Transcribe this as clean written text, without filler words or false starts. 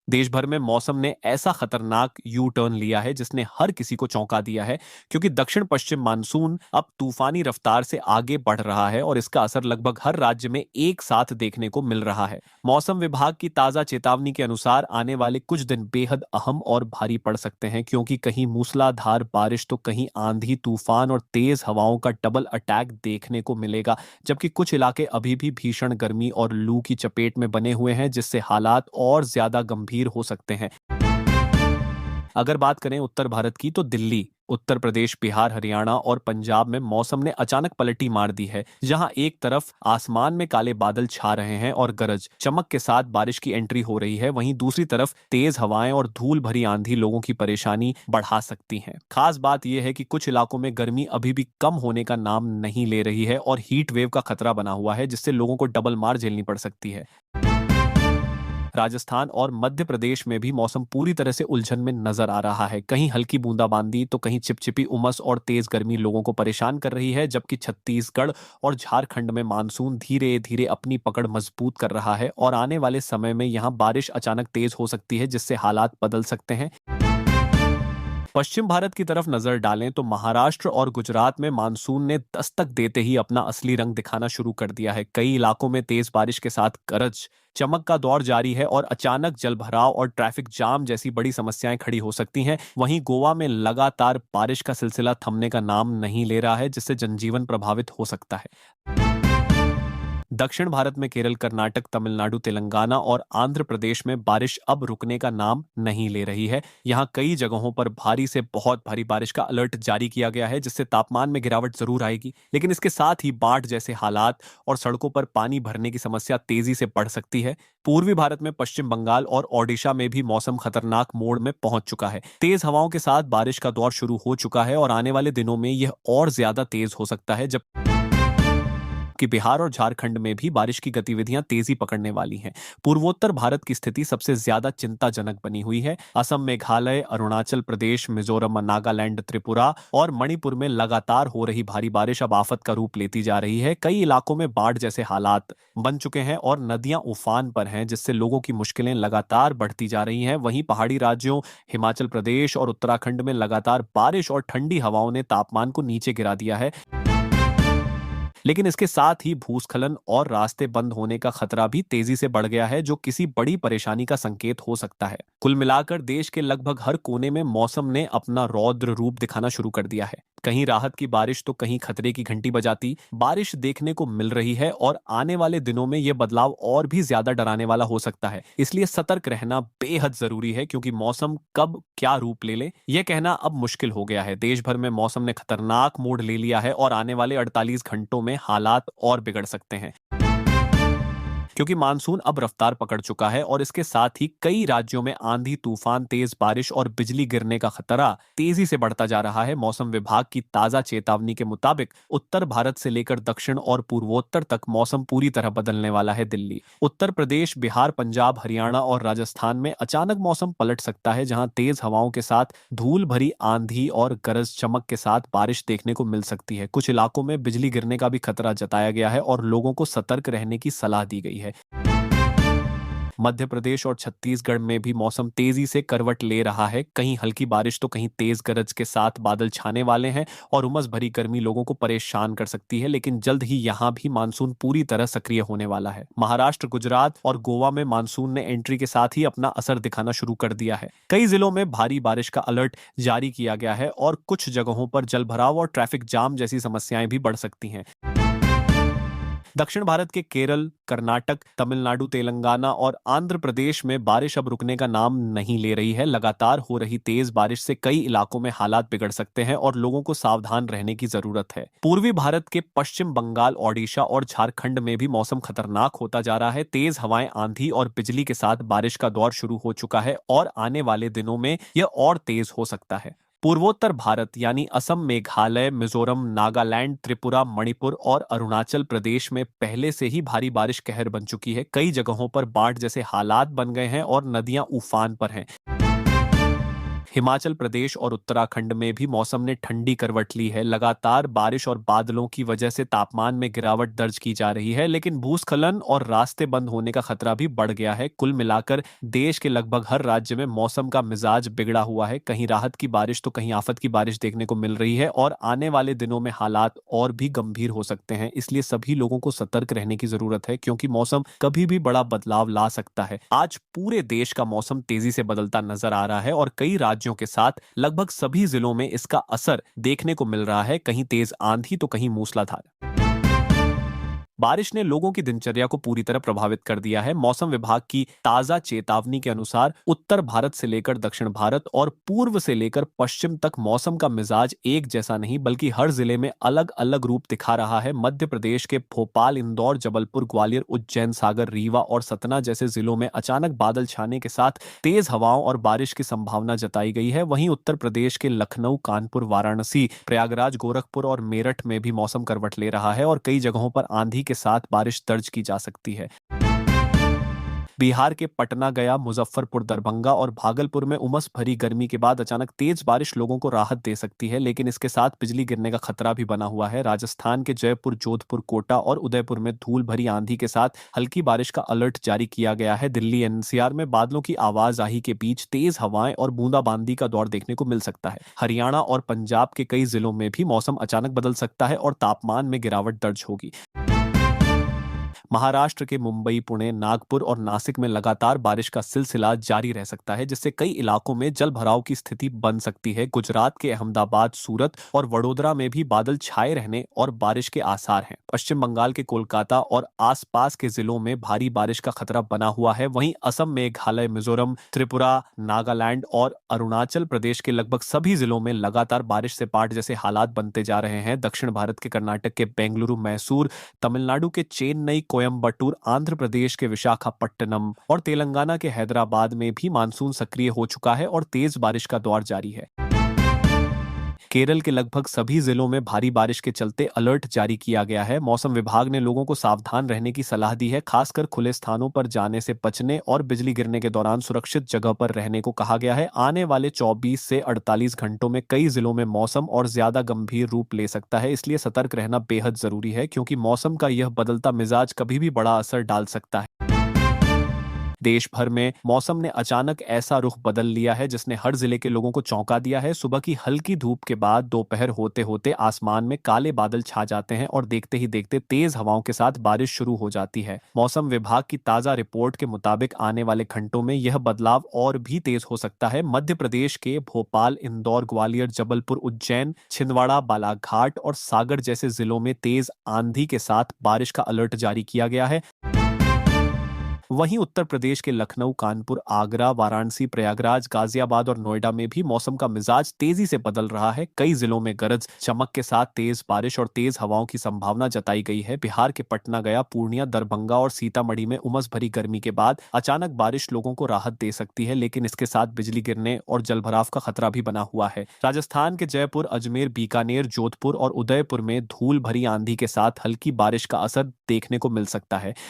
देश भर में मौसम ने ऐसा खतरनाक यू टर्न लिया है जिसने हर किसी को चौंका दिया है, क्योंकि दक्षिण पश्चिम मानसून अब तूफानी रफ्तार से आगे बढ़ रहा है और इसका असर लगभग हर राज्य में एक साथ देखने को मिल रहा है। मौसम विभाग की ताजा चेतावनी के अनुसार आने वाले कुछ दिन बेहद अहम और भारी पड़ सकते हैं, क्योंकि कहीं मूसलाधार बारिश तो कहीं आंधी तूफान और तेज हवाओं का डबल अटैक देखने को मिलेगा। जबकि कुछ इलाके अभी भी भीषण गर्मी और लू की चपेट में बने हुए हैं, जिससे हालात और ज्यादा गंभीर हो सकते हैं। अगर बात करें उत्तर भारत की, तो दिल्ली, उत्तर प्रदेश, बिहार, हरियाणा और पंजाब में मौसम ने अचानक पलटी मार दी है। जहां एक तरफ आसमान में काले बादल छा रहे हैं और गरज चमक के साथ बारिश की एंट्री हो रही है, वहीं दूसरी तरफ तेज हवाएं और धूल भरी आंधी लोगों की परेशानी बढ़ा सकती हैं। खास बात यह है कि कुछ इलाकों में गर्मी अभी भी कम होने का नाम नहीं ले रही है और हीट वेव का खतरा बना हुआ है, जिससे लोगों को डबल मार झेलनी पड़ सकती है। राजस्थान और मध्य प्रदेश में भी मौसम पूरी तरह से उलझन में नजर आ रहा है। कहीं हल्की बूंदाबांदी तो कहीं चिपचिपी उमस और तेज गर्मी लोगों को परेशान कर रही है, जबकि छत्तीसगढ़ और झारखंड में मानसून धीरे धीरे अपनी पकड़ मजबूत कर रहा है और आने वाले समय में यहां बारिश अचानक तेज हो सकती है, जिससे हालात बदल सकते हैं। पश्चिम भारत की तरफ नजर डालें तो महाराष्ट्र और गुजरात में मानसून ने दस्तक देते ही अपना असली रंग दिखाना शुरू कर दिया है। कई इलाकों में तेज बारिश के साथ गरज चमक का दौर जारी है और अचानक जलभराव और ट्रैफिक जाम जैसी बड़ी समस्याएं खड़ी हो सकती हैं। वहीं गोवा में लगातार बारिश का सिलसिला थमने का नाम नहीं ले रहा है, जिससे जनजीवन प्रभावित हो सकता है। दक्षिण भारत में केरल, कर्नाटक, तमिलनाडु, तेलंगाना और आंध्र प्रदेश में बारिश अब रुकने का नाम नहीं ले रही है। यहाँ कई जगहों पर भारी से बहुत भारी बारिश का अलर्ट जारी किया गया है, जिससे तापमान में गिरावट जरूर आएगी, लेकिन इसके साथ ही बाढ़ जैसे हालात और सड़कों पर पानी भरने की समस्या तेजी से बढ़ सकती है। पूर्वी भारत में पश्चिम बंगाल और ओडिशा में भी मौसम खतरनाक मोड़ में पहुंच चुका है। तेज हवाओं के साथ बारिश का दौर शुरू हो चुका है और आने वाले दिनों में यह और ज्यादा तेज हो सकता है, जब कि बिहार और झारखंड में भी बारिश की गतिविधियां तेजी पकड़ने वाली हैं। पूर्वोत्तर भारत की स्थिति सबसे ज्यादा चिंताजनक बनी हुई है। असम, मेघालय, अरुणाचल प्रदेश, मिजोरम, नागालैंड, त्रिपुरा और मणिपुर में लगातार हो रही भारी बारिश अब आफत का रूप लेती जा रही है। कई इलाकों में बाढ़ जैसे हालात बन चुके हैं और नदियां उफान पर हैं, जिससे लोगों की मुश्किलें लगातार बढ़ती जा रही हैं। वहीं पहाड़ी राज्यों हिमाचल प्रदेश और उत्तराखंड में लगातार बारिश और ठंडी हवाओं ने तापमान को नीचे गिरा दिया है, लेकिन इसके साथ ही भूस्खलन और रास्ते बंद होने का खतरा भी तेजी से बढ़ गया है, जो किसी बड़ी परेशानी का संकेत हो सकता है। कुल मिलाकर देश के लगभग हर कोने में मौसम ने अपना रौद्र रूप दिखाना शुरू कर दिया है। कहीं राहत की बारिश तो कहीं खतरे की घंटी बजाती बारिश देखने को मिल रही है और आने वाले दिनों में यह बदलाव और भी ज्यादा डराने वाला हो सकता है। इसलिए सतर्क रहना बेहद जरूरी है, क्योंकि मौसम कब क्या रूप ले यह कहना अब मुश्किल हो गया है। देश भर में मौसम ने खतरनाक मोड़ ले लिया है और आने वाले 48 घंटों में हालात और बिगड़ सकते हैं, क्योंकि मानसून अब रफ्तार पकड़ चुका है और इसके साथ ही कई राज्यों में आंधी तूफान, तेज बारिश और बिजली गिरने का खतरा तेजी से बढ़ता जा रहा है। मौसम विभाग की ताजा चेतावनी के मुताबिक उत्तर भारत से लेकर दक्षिण और पूर्वोत्तर तक मौसम पूरी तरह बदलने वाला है। दिल्ली, उत्तर प्रदेश, बिहार, पंजाब, हरियाणा और राजस्थान में अचानक मौसम पलट सकता है, जहां तेज हवाओं के साथ धूल भरी आंधी और गरज चमक के साथ बारिश देखने को मिल सकती है। कुछ इलाकों में बिजली गिरने का भी खतरा जताया गया है और लोगों को सतर्क रहने की सलाह दी गई है। मध्य प्रदेश और छत्तीसगढ़ में भी मौसम तेजी से करवट ले रहा है। कहीं हल्की बारिश तो कहीं तेज गरज के साथ बादल छाने वाले हैं और उमस भरी गर्मी लोगों को परेशान कर सकती है, लेकिन जल्द ही यहां भी मानसून पूरी तरह सक्रिय होने वाला है। महाराष्ट्र, गुजरात और गोवा में मानसून ने एंट्री के साथ ही अपना असर दिखाना शुरू कर दिया है। कई जिलों में भारी बारिश का अलर्ट जारी किया गया है और कुछ जगहों पर जलभराव और ट्रैफिक जाम जैसी समस्याएं भी बढ़ सकती हैं। दक्षिण भारत के केरल, कर्नाटक, तमिलनाडु, तेलंगाना और आंध्र प्रदेश में बारिश अब रुकने का नाम नहीं ले रही है। लगातार हो रही तेज बारिश से कई इलाकों में हालात बिगड़ सकते हैं और लोगों को सावधान रहने की जरूरत है। पूर्वी भारत के पश्चिम बंगाल, ओडिशा और झारखंड में भी मौसम खतरनाक होता जा रहा है। तेज हवाएं, आंधी और बिजली के साथ बारिश का दौर शुरू हो चुका है और आने वाले दिनों में यह और तेज हो सकता है। पूर्वोत्तर भारत यानी असम, मेघालय, मिजोरम, नागालैंड, त्रिपुरा, मणिपुर और अरुणाचल प्रदेश में पहले से ही भारी बारिश कहर बन चुकी है। कई जगहों पर बाढ़ जैसे हालात बन गए हैं और नदियां उफान पर हैं। हिमाचल प्रदेश और उत्तराखंड में भी मौसम ने ठंडी करवट ली है। लगातार बारिश और बादलों की वजह से तापमान में गिरावट दर्ज की जा रही है, लेकिन भूस्खलन और रास्ते बंद होने का खतरा भी बढ़ गया है। कुल मिलाकर देश के लगभग हर राज्य में मौसम का मिजाज बिगड़ा हुआ है। कहीं राहत की बारिश तो कहीं आफत की बारिश देखने को मिल रही है और आने वाले दिनों में हालात और भी गंभीर हो सकते हैं। इसलिए सभी लोगों को सतर्क रहने की जरूरत है, क्योंकि मौसम कभी भी बड़ा बदलाव ला सकता है। आज पूरे देश का मौसम तेजी से बदलता नजर आ रहा है और कई राज्यों के साथ लगभग सभी जिलों में इसका असर देखने को मिल रहा है। कहीं तेज आंधी तो कहीं मूसलाधार बारिश ने लोगों की दिनचर्या को पूरी तरह प्रभावित कर दिया है। मौसम विभाग की ताजा चेतावनी के अनुसार उत्तर भारत से लेकर दक्षिण भारत और पूर्व से लेकर पश्चिम तक मौसम का मिजाज एक जैसा नहीं, बल्कि हर जिले में अलग अलग रूप दिखा रहा है। मध्य प्रदेश के भोपाल, इंदौर, जबलपुर, ग्वालियर, उज्जैन, सागर, रीवा और सतना जैसे जिलों में अचानक बादल छाने के साथ तेज हवाओं और बारिश की संभावना जताई गई है। वहीं उत्तर प्रदेश के लखनऊ, कानपुर, वाराणसी, प्रयागराज, गोरखपुर और मेरठ में भी मौसम करवट ले रहा है और कई जगहों पर आंधी के साथ बारिश दर्ज की जा सकती है। बिहार के पटना, गया, मुजफ्फरपुर, दरभंगा और भागलपुर में उमस भरी गर्मी के बाद अचानक तेज बारिश लोगों को राहत दे सकती है, लेकिन इसके साथ बिजली गिरने का खतरा भी बना हुआ है। राजस्थान के जयपुर, जोधपुर, कोटा और उदयपुर में धूल भरी आंधी के साथ हल्की बारिश का अलर्ट जारी किया गया है। दिल्ली एनसीआर में बादलों की आवाजाही के बीच तेज हवाएं और बूंदाबांदी का दौर देखने को मिल सकता है। हरियाणा और पंजाब के कई जिलों में भी मौसम अचानक बदल सकता है और तापमान में गिरावट दर्ज होगी। महाराष्ट्र के मुंबई, पुणे, नागपुर और नासिक में लगातार बारिश का सिलसिला जारी रह सकता है, जिससे कई इलाकों में जल भराव की स्थिति बन सकती है। गुजरात के अहमदाबाद, सूरत और वडोदरा में भी बादल छाए रहने और बारिश के आसार हैं। पश्चिम बंगाल के कोलकाता और आसपास के जिलों में भारी बारिश का खतरा बना हुआ है। वहीं असम, मेघालय, मिजोरम, त्रिपुरा, नागालैंड और अरुणाचल प्रदेश के लगभग सभी जिलों में लगातार बारिश से पाट जैसे हालात बनते जा रहे हैं। दक्षिण भारत के कर्नाटक के बेंगलुरु, मैसूर, तमिलनाडु के चेन्नई, कोयम्बटूर, आंध्र प्रदेश के विशाखापट्टनम और तेलंगाना के हैदराबाद में भी मानसून सक्रिय हो चुका है और तेज बारिश का दौर जारी है। केरल के लगभग सभी जिलों में भारी बारिश के चलते अलर्ट जारी किया गया है। मौसम विभाग ने लोगों को सावधान रहने की सलाह दी है। खासकर खुले स्थानों पर जाने से बचने और बिजली गिरने के दौरान सुरक्षित जगह पर रहने को कहा गया है। आने वाले 24 से 48 घंटों में कई जिलों में मौसम और ज्यादा गंभीर रूप ले सकता है, इसलिए सतर्क रहना बेहद जरूरी है, क्योंकि मौसम का यह बदलता मिजाज कभी भी बड़ा असर डाल सकता है। देश भर में मौसम ने अचानक ऐसा रुख बदल लिया है जिसने हर जिले के लोगों को चौंका दिया है। सुबह की हल्की धूप के बाद दोपहर होते होते आसमान में काले बादल छा जाते हैं और देखते ही देखते तेज हवाओं के साथ बारिश शुरू हो जाती है। मौसम विभाग की ताजा रिपोर्ट के मुताबिक आने वाले घंटों में यह बदलाव और भी तेज हो सकता है। मध्य प्रदेश के भोपाल, इंदौर, ग्वालियर, जबलपुर, उज्जैन, छिंदवाड़ा, बालाघाट और सागर जैसे जिलों में तेज आंधी के साथ बारिश का अलर्ट जारी किया गया है। वहीं उत्तर प्रदेश के लखनऊ, कानपुर, आगरा, वाराणसी, प्रयागराज, गाजियाबाद और नोएडा में भी मौसम का मिजाज तेजी से बदल रहा है। कई जिलों में गरज चमक के साथ तेज बारिश और तेज हवाओं की संभावना जताई गई है। बिहार के पटना, गया, पूर्णिया, दरभंगा और सीतामढ़ी में उमस भरी गर्मी के बाद अचानक बारिश लोगों को राहत दे सकती है, लेकिन इसके साथ बिजली गिरने और जलभराव का खतरा भी बना हुआ है। राजस्थान के जयपुर, अजमेर, बीकानेर, जोधपुर और उदयपुर में धूल भरी आंधी के साथ हल्की बारिश का असर देखने को मिल सकता है।